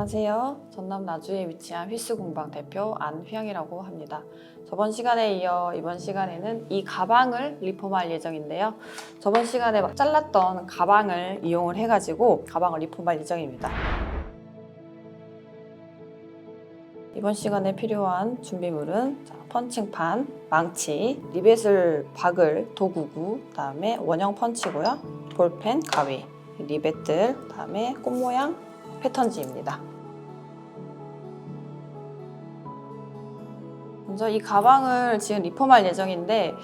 안녕하세요. 전남 나주에 위치한 휘스공방 대표 안휘양이라고 합니다. 저번 시간에 이어 이번 시간에는 이 가방을 리폼할 예정인데요. 저번 시간에 막 잘랐던 가방을 이용을 해가지고 가방을 리폼할 예정입니다. 이번 시간에 필요한 준비물은 펀칭판, 망치, 리벳을 박을 도구구, 그다음에 원형 펀치고요. 볼펜, 가위, 리벳들, 그다음에 꽃 모양 패턴지입니다. 먼저 이 가방을 지금 리폼할 예정인데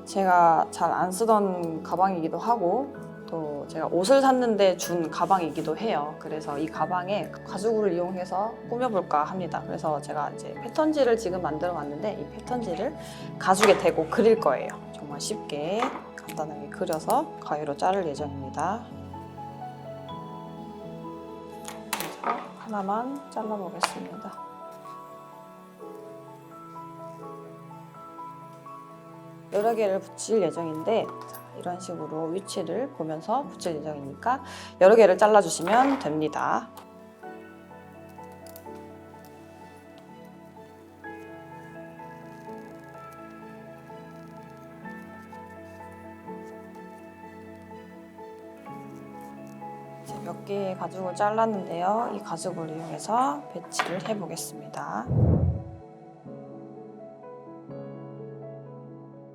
제가 잘 안 쓰던 가방이기도 하고 또 제가 옷을 샀는데 준 가방이기도 해요. 그래서 이 가방에 가죽을 이용해서 꾸며볼까 합니다. 그래서 제가 이제 패턴지를 지금 만들어 놨는데 이 패턴지를 가죽에 대고 그릴 거예요. 정말 쉽게 간단하게 그려서 가위로 자를 예정입니다. 하나만 잘라보겠습니다. 여러 개를 붙일 예정인데 이런 식으로 위치를 보면서 붙일 예정이니까 여러 개를 잘라주시면 됩니다. 몇 개의 가죽을 잘랐는데요. 이 가죽을 이용해서 배치를 해보겠습니다.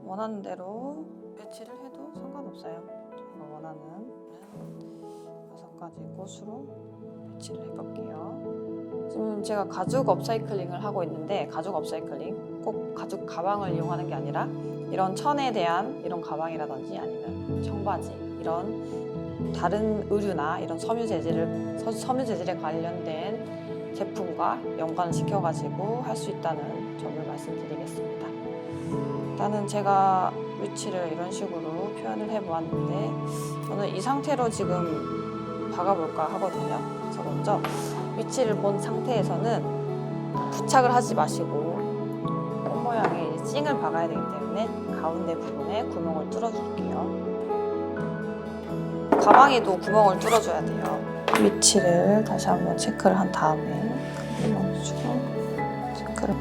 원하는 대로 배치를 해도 상관없어요. 제가 원하는 6가지 꽃으로 배치를 해볼게요. 지금 제가 가죽 업사이클링을 하고 있는데 가죽 업사이클링 꼭 가죽 가방을 이용하는 게 아니라 이런 천에 대한 이런 가방이라든지 아니면 청바지 이런 다른 의류나 이런 섬유 재질에 관련된 제품과 연관을 시켜가지고 할 수 있다는 점을 말씀드리겠습니다. 일단은 제가 위치를 이런 식으로 표현을 해보았는데 저는 이 상태로 지금 박아볼까 하거든요. 그래서 먼저 위치를 본 상태에서는 부착을 하지 마시고 꽃 모양의 찡을 박아야 되기 때문에 가운데 부분에 구멍을 뚫어줄게요. 가방에도 구멍을 뚫어줘야 돼요. 위치를 다시 한번 체크를 한 다음에 멈추고 체크를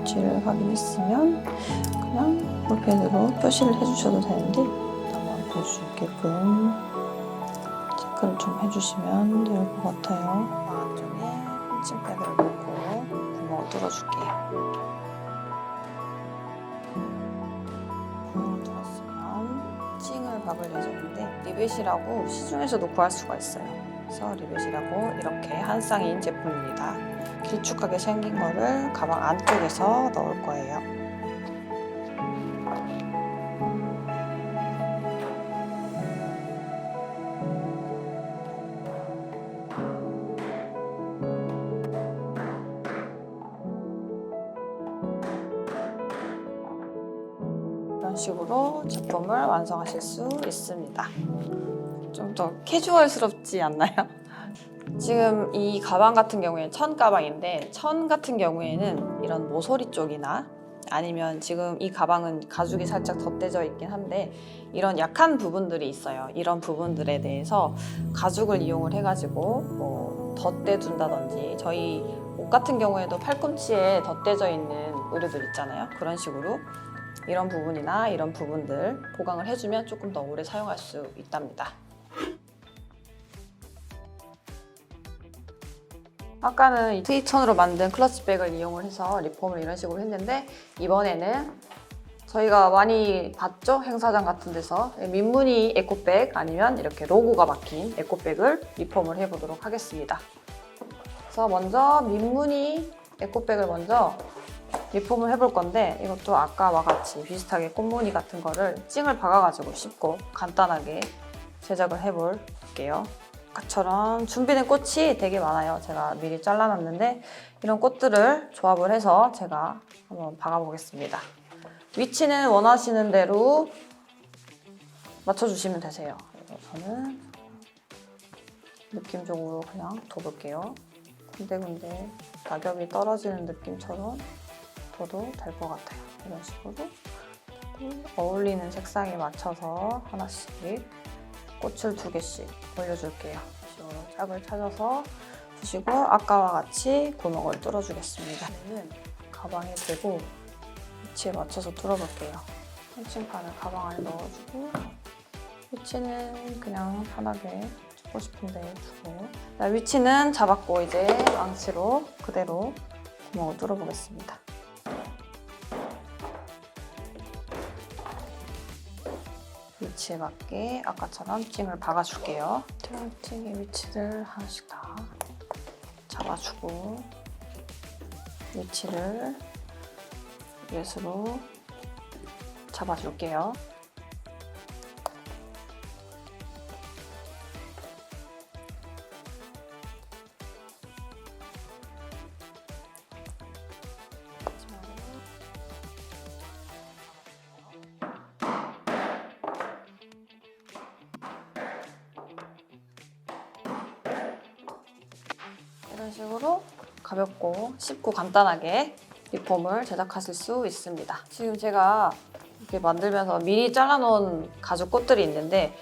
위치를 확인했으면 그냥 볼펜으로 표시를 해주셔도 되는데 한번 볼 수 있게끔 체크를 좀 해주시면 될 것 같아요. 안쪽에 펀칭팩을 넣고 구멍을 뚫어줄게요. 박을 예정인데 리벳이라고 시중에서도 구할 수가 있어요. 그래서 리벳이라고 이렇게 한 쌍인 제품입니다. 길쭉하게 생긴 거를 가방 안쪽에서 넣을 거예요. 이런 식으로 제품을 완성하실 수 있습니다. 좀 더 캐주얼스럽지 않나요? 지금 이 가방 같은 경우에는 천 가방인데 천 같은 경우에는 이런 모서리 쪽이나 아니면 지금 이 가방은 가죽이 살짝 덧대져 있긴 한데 이런 약한 부분들이 있어요. 이런 부분들에 대해서 가죽을 이용을 해가지고 뭐 덧대 둔다든지 저희 옷 같은 경우에도 팔꿈치에 덧대져 있는 의류들 있잖아요. 그런 식으로 이런 부분이나 이런 부분들 보강을 해주면 조금 더 오래 사용할 수 있답니다. 아까는 이 트위천으로 만든 클러치백을 이용을 해서 리폼을 이런 식으로 했는데 이번에는 저희가 많이 봤죠? 행사장 같은 데서 민무늬 에코백 아니면 이렇게 로고가 박힌 에코백을 리폼을 해보도록 하겠습니다. 그래서 먼저 민무늬 에코백을 먼저 리폼을 해볼 건데 이것도 아까와 같이 비슷하게 꽃무늬 같은 거를 찡을 박아가지고 쉽고 간단하게 제작을 해볼게요. 아까처럼 준비된 꽃이 되게 많아요. 제가 미리 잘라놨는데 이런 꽃들을 조합을 해서 제가 한번 박아보겠습니다. 위치는 원하시는 대로 맞춰주시면 되세요. 저는 느낌적으로 그냥 둬볼게요. 군데군데 낙엽이 떨어지는 느낌처럼 둬도 될 것 같아요. 이런 식으로 어울리는 색상에 맞춰서 하나씩 꽃을 2개씩 올려줄게요. 이런 식으로 짝을 찾아서 두시고 아까와 같이 구멍을 뚫어주겠습니다. 얘는 가방에 대고 위치에 맞춰서 뚫어볼게요. 펜칭판을 가방 안에 넣어주고 위치는 그냥 편하게 주고 싶은데 주고 위치는 잡았고 이제 망치로 그대로 구멍을 뚫어보겠습니다. 위치에 맞게 아까처럼 찡을 박아줄게요. 찡의 위치를 하나씩 다 잡아주고 위치를 예스로 잡아줄게요. 이런 식으로 가볍고 쉽고 간단하게 리폼을 제작하실 수 있습니다. 지금 제가 이렇게 만들면서 미리 잘라놓은 가죽 꽃들이 있는데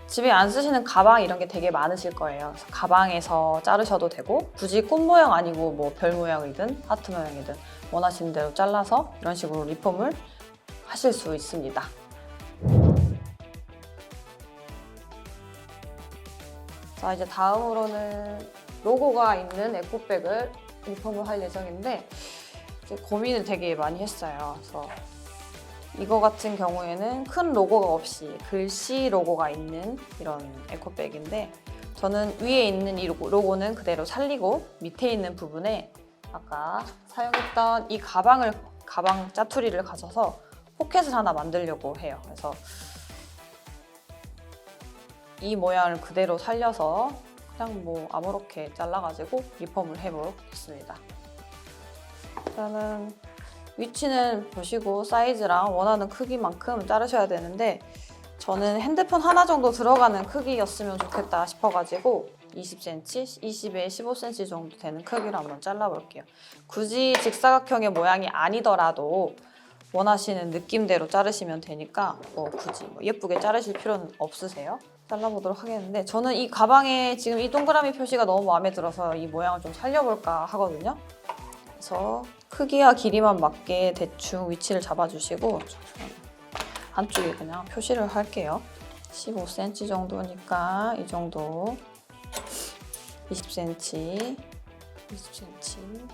집에 안 쓰시는 가방 이런 게 되게 많으실 거예요. 그래서 가방에서 자르셔도 되고 굳이 꽃 모양 아니고 뭐 별 모양이든 하트 모양이든 원하시는 대로 잘라서 이런 식으로 리폼을 하실 수 있습니다. 자, 이제 다음으로는 로고가 있는 에코백을 리폼을 할 예정인데 이제 고민을 되게 많이 했어요. 그래서 이거 같은 경우에는 큰 로고가 없이 글씨 로고가 있는 이런 에코백인데 저는 위에 있는 이 로고는 그대로 살리고 밑에 있는 부분에 아까 사용했던 이 가방 짜투리를 가져서 포켓을 하나 만들려고 해요. 그래서 이 모양을 그대로 살려서 그냥 뭐 아무렇게 잘라가지고 리폼을 해보겠습니다. 일단은 위치는 보시고 사이즈랑 원하는 크기만큼 자르셔야 되는데 저는 핸드폰 하나 정도 들어가는 크기였으면 좋겠다 싶어가지고 20cm, 20에 15cm 정도 되는 크기로 한번 잘라볼게요. 굳이 직사각형의 모양이 아니더라도 원하시는 느낌대로 자르시면 되니까 굳이 예쁘게 자르실 필요는 없으세요. 잘라보도록 하겠는데 저는 이 가방에 지금 이 동그라미 표시가 너무 마음에 들어서 이 모양을 좀 살려볼까 하거든요. 그래서 크기와 길이만 맞게 대충 위치를 잡아주시고 한쪽에 그냥 표시를 할게요. 15cm 정도니까 이 정도 20cm 20cm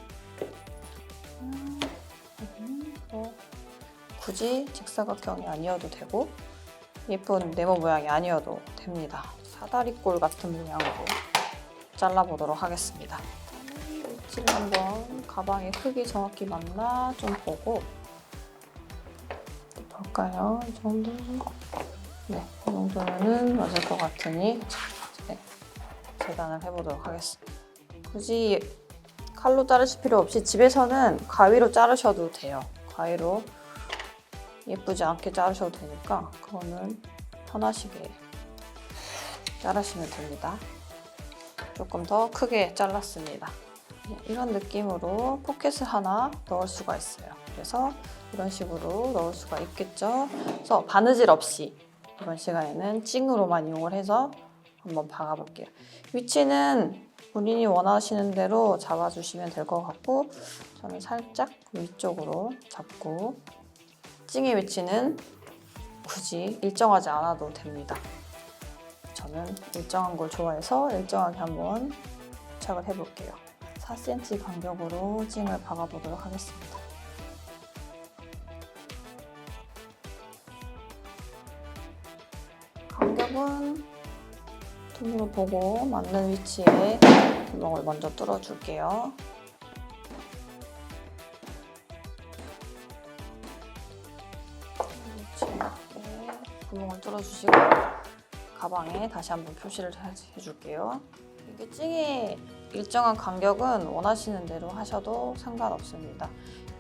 굳이 직사각형이 아니어도 되고 예쁜 네모 모양이 아니어도 됩니다. 사다리꼴 같은 모양으로 잘라보도록 하겠습니다. 위치를 한번 가방의 크기 정확히 맞나 좀 보고 볼까요? 이 정도? 네, 이 정도면은 맞을 것 같으니 네, 재단을 해보도록 하겠습니다. 굳이 칼로 자르실 필요 없이 집에서는 가위로 자르셔도 돼요. 가위로 예쁘지 않게 자르셔도 되니까 그거는 편하시게 자르시면 됩니다. 조금 더 크게 잘랐습니다. 이런 느낌으로 포켓을 하나 넣을 수가 있어요. 그래서 이런 식으로 넣을 수가 있겠죠. 그래서 바느질 없이 이번 시간에는 찡으로만 이용을 해서 한번 박아볼게요. 위치는 본인이 원하시는 대로 잡아주시면 될 것 같고 저는 살짝 위쪽으로 잡고 찡의 위치는 굳이 일정하지 않아도 됩니다. 저는 일정한 걸 좋아해서 일정하게 한번 부착을 해볼게요. 4cm 간격으로 찡을 박아보도록 하겠습니다. 간격은 눈으로 보고 맞는 위치에 구멍을 먼저 뚫어줄게요. 위치에 맞게 구멍을 뚫어주시고 가방에 다시 한번 표시를 해줄게요. 이게 찡의 일정한 간격은 원하시는 대로 하셔도 상관없습니다.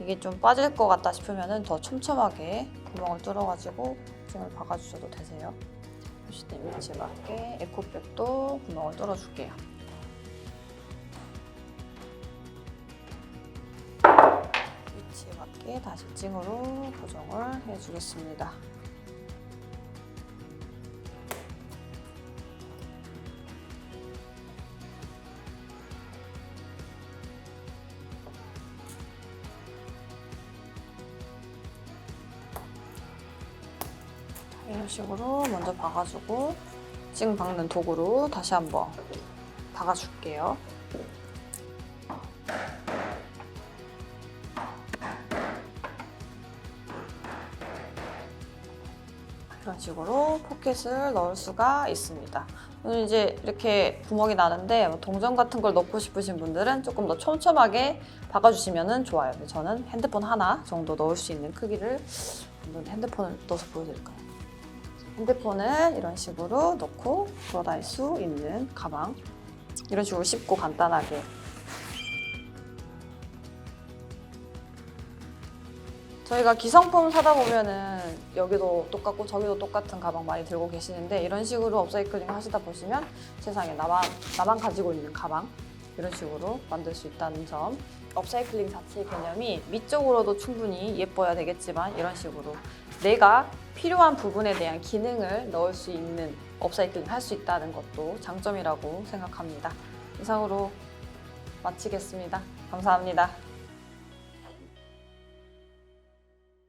이게 좀 빠질 것 같다 싶으면 더 촘촘하게 구멍을 뚫어가지고 찡을 박아주셔도 되세요. 표시된 위치에 맞게 에코백도 구멍을 뚫어줄게요. 위치에 맞게 다시 찡으로 고정을 해주겠습니다. 이런 식으로 먼저 박아주고 찡 박는 도구로 다시 한번 박아줄게요. 이런 식으로 포켓을 넣을 수가 있습니다. 오늘 이제 이렇게 구멍이 나는데 동전 같은 걸 넣고 싶으신 분들은 조금 더 촘촘하게 박아주시면 좋아요. 저는 핸드폰 하나 정도 넣을 수 있는 크기를 한번 핸드폰을 넣어서 보여드릴까요? 핸드폰을 이런 식으로 넣고 돌아다닐 수 있는 가방, 이런 식으로 쉽고 간단하게 저희가 기성품 사다 보면은 여기도 똑같고 저기도 똑같은 가방 많이 들고 계시는데 이런 식으로 업사이클링 하시다 보시면 세상에 나만 가지고 있는 가방 이런 식으로 만들 수 있다는 점. 업사이클링 자체의 개념이 미적으로도 충분히 예뻐야 되겠지만 이런 식으로 내가 필요한 부분에 대한 기능을 넣을 수 있는 업사이클링 할 수 있다는 것도 장점이라고 생각합니다. 이상으로 마치겠습니다. 감사합니다.